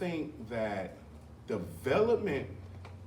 think that development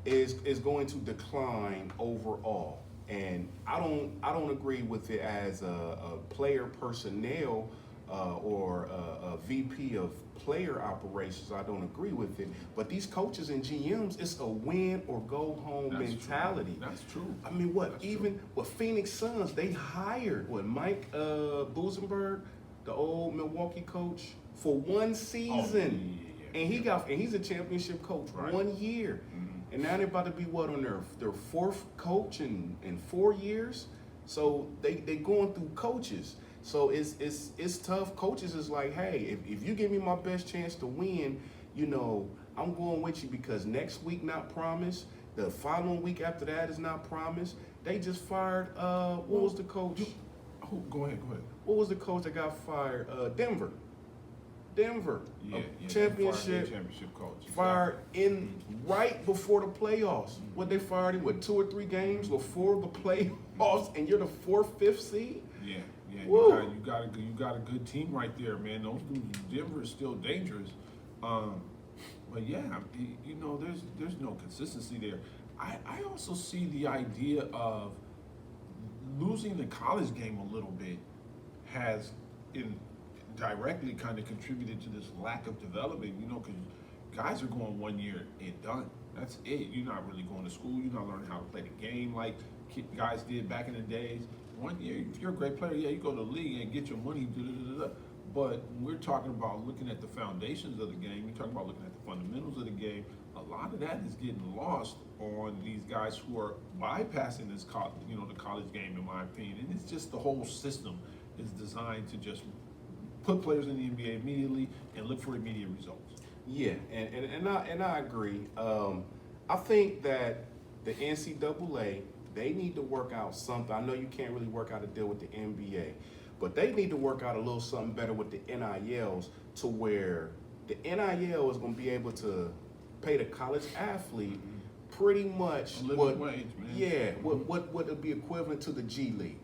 is going to decline overall, and I don't agree with it as a player personnel or a VP of player operations. I don't agree with it. But these coaches and GMs, it's a win or go home That's mentality. true. That's true. I mean, what That's even true. with Phoenix Suns, they hired what Mike Busenberg, the old Milwaukee coach, for one season, and he's a championship coach Right. 1 year, Mhm. and now they're about to be what on their fourth coach in 4 years. So they going through coaches. So it's tough. Coaches is like, hey, if you give me my best chance to win, I'm going with you because next week not promised. The following week after that is not promised. They just fired. What was the coach? Go ahead. What was the coach that got fired? Denver. Yeah, Championship. Championship coach. Fired in right before the playoffs. What they fired him with 2 or 3 games before the playoffs, and you're the 4th, 5th seed. Yeah. Woo. You got a good team right there, man. Those dudes, Denver is still dangerous. But yeah, there's no consistency there. I also see the idea of losing the college game a little bit has directly kind of contributed to this lack of development, because guys are going 1 year and done. That's it. You're not really going to school. You're not learning how to play the game like guys did back in the days. 1 year, if you're a great player, yeah, you go to the league and get your money, but we're talking about looking at the foundations of the game. We're talking about looking at the fundamentals of the game. A lot of that is getting lost on these guys who are bypassing this, the college game, in my opinion. And it's just the whole system is designed to just put players in the NBA immediately and look for immediate results. Yeah, and I agree. I think that the NCAA, they need to work out something. I know you can't really work out a deal with the NBA, but they need to work out a little something better with the NILs to where the NIL is going to be able to pay the college athlete pretty much Living wage, man. Yeah, what would be equivalent to the G League.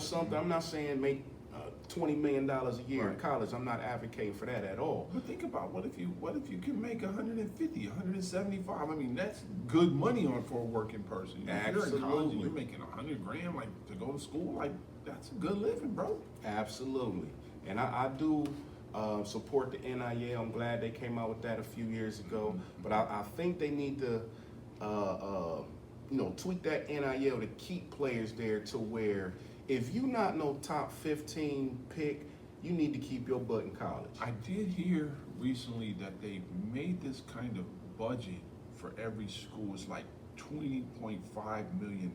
Something. I'm not saying make $20 million a year in college. I'm not advocating for that at all. But think about what if you can make 150, 175. I mean, that's good money for a working person. If you're in college and you're making $100,000, like to go to school, like that's a good living, bro. Absolutely, and I do support the NIL. I'm glad they came out with that a few years ago. But I think they need to tweak that NIL to keep players there to where if you're not no top 15 pick, you need to keep your butt in college. I did hear recently that they made this kind of budget for every school. It's like $20.5 million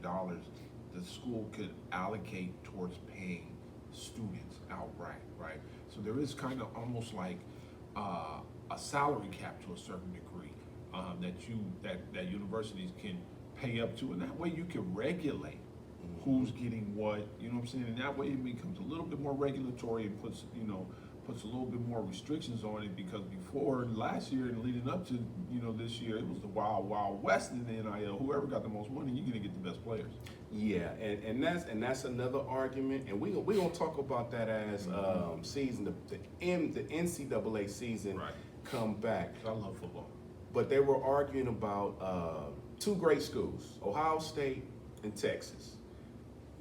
the school could allocate towards paying students outright, right? So there is kind of almost like a salary cap to a certain degree that universities can pay up to, and that way you can regulate who's getting what, you know what I'm saying? And that way it becomes a little bit more regulatory and puts a little bit more restrictions on it, because before last year and leading up to, this year, it was the wild, wild west in the NIL. Whoever got the most money, you're gonna get the best players. Yeah, and that's another argument, and we gonna talk about that as season the NCAA season come back. I love football. But they were arguing about 2 great schools, Ohio State and Texas.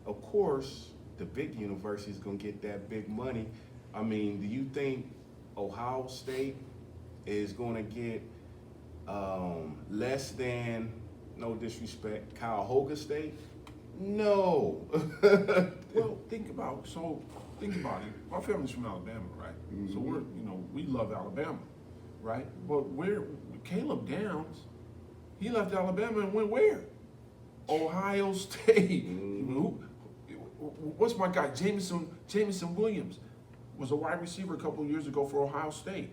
Of course, the big university is going to get that big money. I mean, do you think Ohio State is going to get less than, no disrespect, Kyle Hogan State? No. Well, think about it. My family's from Alabama, right? Mm-hmm. So we love Alabama, right? But Caleb Downs, he left Alabama and went where? Ohio State. Mm-hmm. What's my guy? Jameson Williams was a wide receiver a couple of years ago for Ohio State.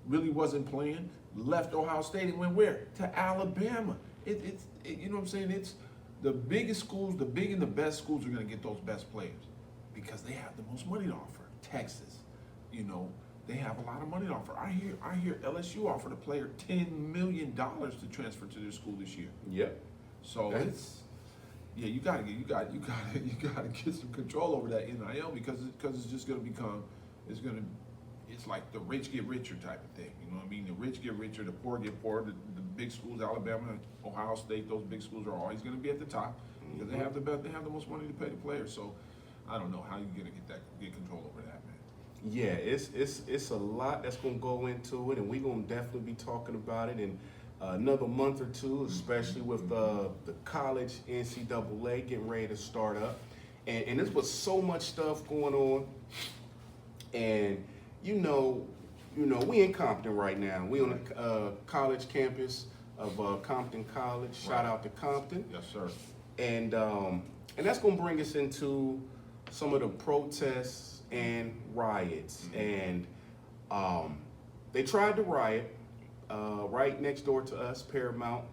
Really wasn't playing. Left Ohio State and went where? To Alabama. You know what I'm saying? It's the biggest schools, the big and the best schools are going to get those best players because they have the most money to offer. Texas, they have a lot of money to offer. I hear LSU offered a player $10 million to transfer to their school this year. Yep. So yeah, you gotta get some control over that NIL because it's just gonna become, it's like the rich get richer type of thing. You know what I mean? The rich get richer, the poor get poorer. The big schools, Alabama, Ohio State, those big schools are always going to be at the top because they have the best, they have the most money to pay the players. So I don't know how you're going to get control over that, man. Yeah, it's a lot that's gonna go into it, and we're gonna definitely be talking about it in another month or two, especially with the college NCAA getting ready to start up, and there's was so much stuff going on, and we in Compton right now. We on the college campus of Compton College. Shout out to Compton. Yes, sir. And that's gonna bring us into some of the protests and riots. And they tried to riot right next door to us, Paramount,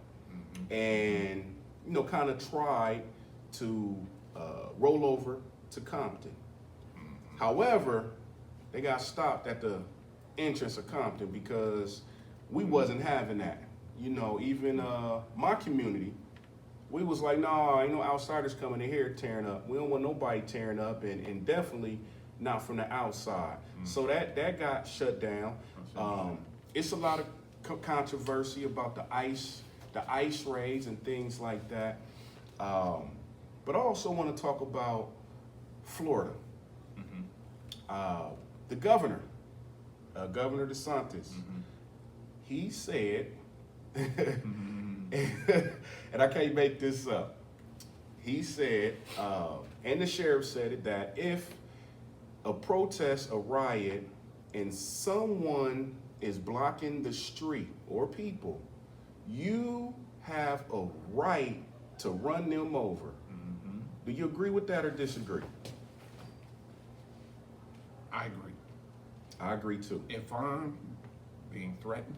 and kind of tried to roll over to Compton. However, they got stopped at the entrance of Compton because we wasn't having that. Even my community, we was like, nah, ain't no outsiders coming in here tearing up. We don't want nobody tearing up, and definitely not from the outside. So that got shut down. It's a lot of controversy about the ice raids and things like that. But I also want to talk about Florida. The governor, Governor DeSantis, he said, and I can't make this up, he said, and the sheriff said it, that if a protest, a riot, and someone is blocking the street or people, you have a right to run them over. Do you agree with that or disagree? I agree. I agree too. If I'm being threatened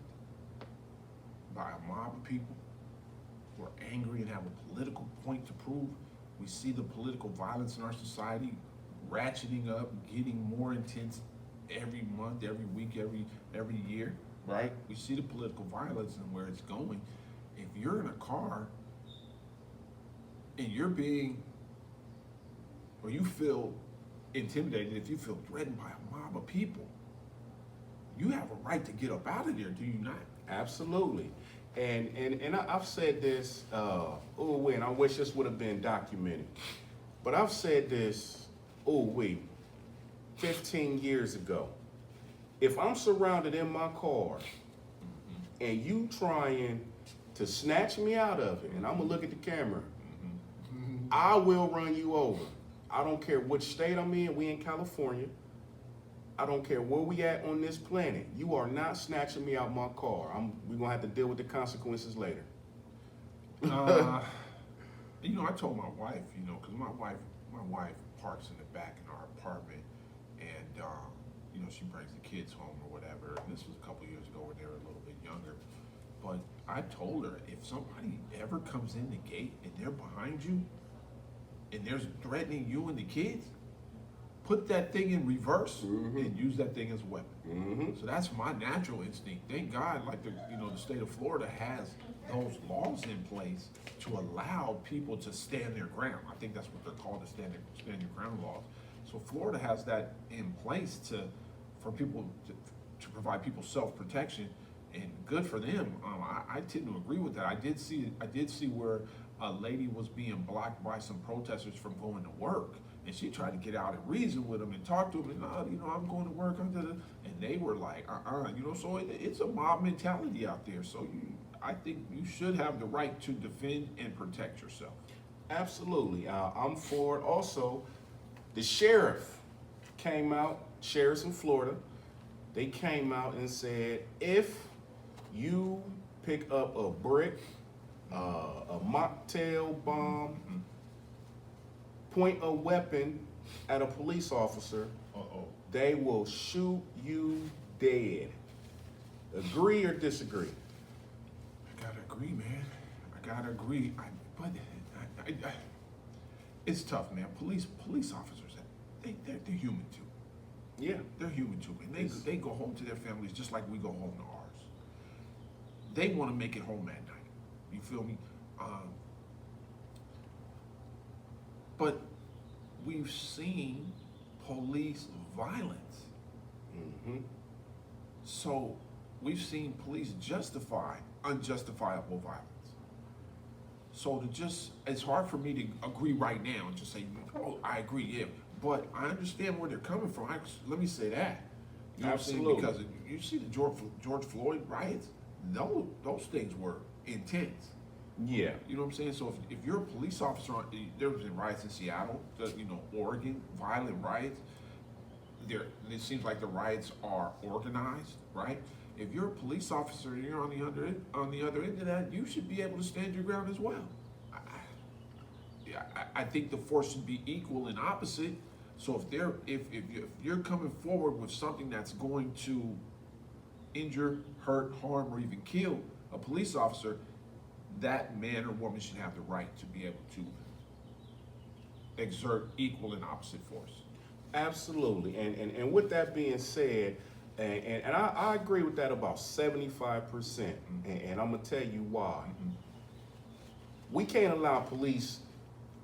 by a mob of people who are angry and have a political point to prove, we see the political violence in our society ratcheting up, getting more intense every month, every week, every year, right? We see the political violence and where it's going. If you're in a car and you're or you feel intimidated, if you feel threatened by a mob of people, you have a right to get up out of there, do you not? Absolutely. And I've said this, and I wish this would have been documented, but I've said this, 15 years ago. If I'm surrounded in my car and you trying to snatch me out of it, and I'm gonna look at the camera, I will run you over. I don't care which state I'm in. We in California. I don't care where we at on this planet. You are not snatching me out my car. We're gonna have to deal with the consequences later. I told my wife, because my wife parks in the back in our apartment, and she brings the kids home or whatever. And this was a couple years ago when they were a little bit younger. But I told her, if somebody ever comes in the gate and they're behind you and they're threatening you and the kids, put that thing in reverse and use that thing as a weapon. So that's my natural instinct. Thank God, like the state of Florida has those laws in place to allow people to stand their ground. I think that's what they're called, the stand your ground laws. So Florida has that in place for people to provide people self-protection, and good for them. I tend to agree with that. I did see where a lady was being blocked by some protesters from going to work. And she tried to get out and reason with them and talk to them, and I'm going to work, and they were like, so it's a mob mentality out there. So I think you should have the right to defend and protect yourself. Absolutely, I'm for it. Also, the sheriff came out, sheriffs in Florida, they came out and said, if you pick up a brick, a mocktail bomb, point a weapon at a police officer, they will shoot you dead. Agree or disagree? I gotta agree, man. I gotta agree. But it's tough, man. Police officers, they're human too. Yeah, they're human too, and they go home to their families just like we go home to ours. They want to make it home at night. You feel me? But we've seen police violence. So we've seen police justify unjustifiable violence. So it's hard for me to agree right now and just say, oh, I agree, yeah. But I understand where they're coming from. Let me say that. You know Absolutely. what I'm saying? Because you see the George Floyd riots, those things were intense. Yeah. You know what I'm saying? So if you're a police officer, there was riots in Seattle, Oregon, violent riots. It seems like the riots are organized, right? If you're a police officer and you're on the other end of that, you should be able to stand your ground as well. I think the force should be equal and opposite. So if you're coming forward with something that's going to injure, hurt, harm, or even kill a police officer, that man or woman should have the right to be able to exert equal and opposite force. Absolutely. And with that being said, and I agree with that about 75%. And I'm gonna tell you why. We can't allow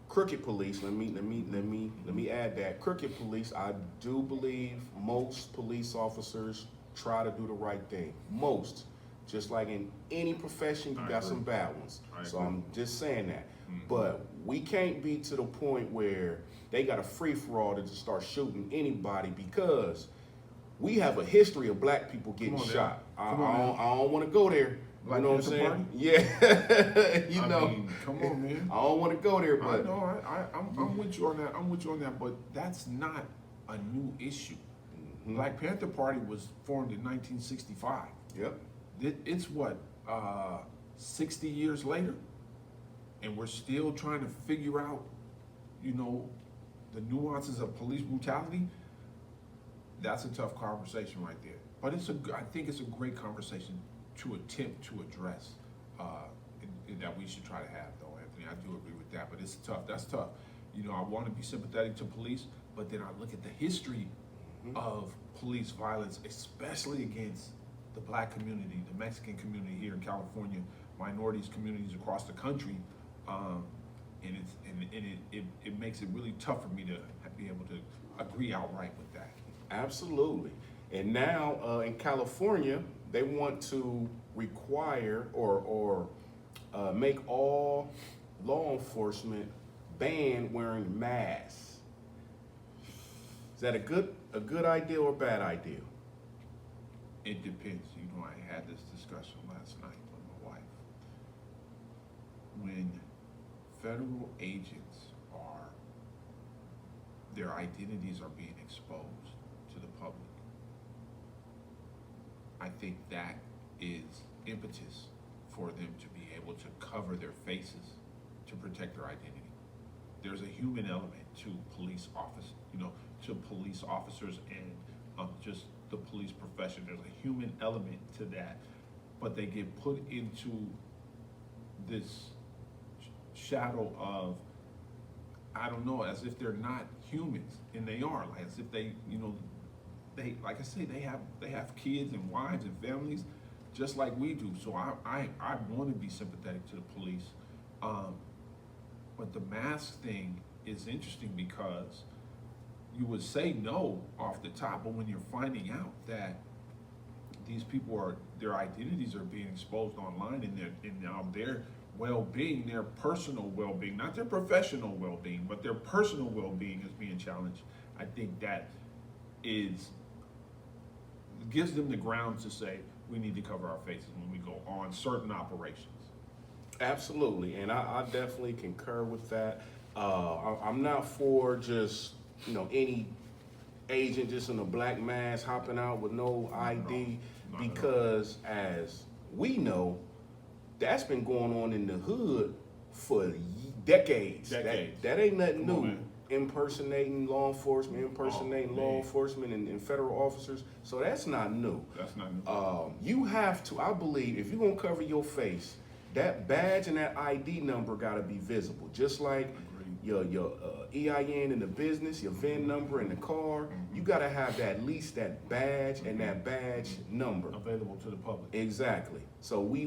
crooked police, let me add that. Crooked police, I do believe most police officers try to do the right thing. Most. Just like in any profession, you got some bad ones. So I'm just saying that. But we can't be to the point where they got a free-for-all to just start shooting anybody, because we have a history of black people getting shot. I don't want to go there. Black you know what I'm saying? Party? Yeah. I mean, come on, man. I don't want to go there, but I'm with you on that. I'm with you on that, but that's not a new issue. Black Panther Party was formed in 1965. Yep. It's what, 60 years later, and we're still trying to figure out, the nuances of police brutality. That's a tough conversation right there. But I think it's a great conversation to attempt to address, and that we should try to have, though, Anthony. I do agree with that, but it's tough. That's tough. I want to be sympathetic to police, but then I look at the history of police violence, especially against the black community, the Mexican community here in California, minorities communities across the country, and it makes it really tough for me to be able to agree outright with that. Absolutely. And now in California, they want to require or make all law enforcement ban wearing masks. Is that a good idea or a bad idea? It depends. I had this discussion last night with my wife. When federal agents their identities are being exposed to the public, I think that is impetus for them to be able to cover their faces to protect their identity. There's a human element to police officers and just the police profession. There's a human element to that, but they get put into this shadow of, I don't know, as if they're not humans, and they are, like as if they, they, like I say, they have kids and wives and families, just like we do. So I want to be sympathetic to the police, but the mask thing is interesting because you would say no off the top, but when you're finding out that these people their identities are being exposed online, and now their well-being, their personal well-being, not their professional well-being, but their personal well-being is being challenged, I think that gives them the grounds to say we need to cover our faces when we go on certain operations. Absolutely, and I definitely concur with that. I'm not for just any agent just in a black mask hopping out with no ID, because as we know, that's been going on in the hood for decades. That ain't nothing new. Impersonating law enforcement, law enforcement and federal officers. So that's not new. That's not new. You have to, I believe, if you're gonna cover your face, that badge and that ID number gotta be visible. Just like your EIN in the business, your VIN number in the car, you gotta have at least that badge and that badge number available to the public. Exactly. So we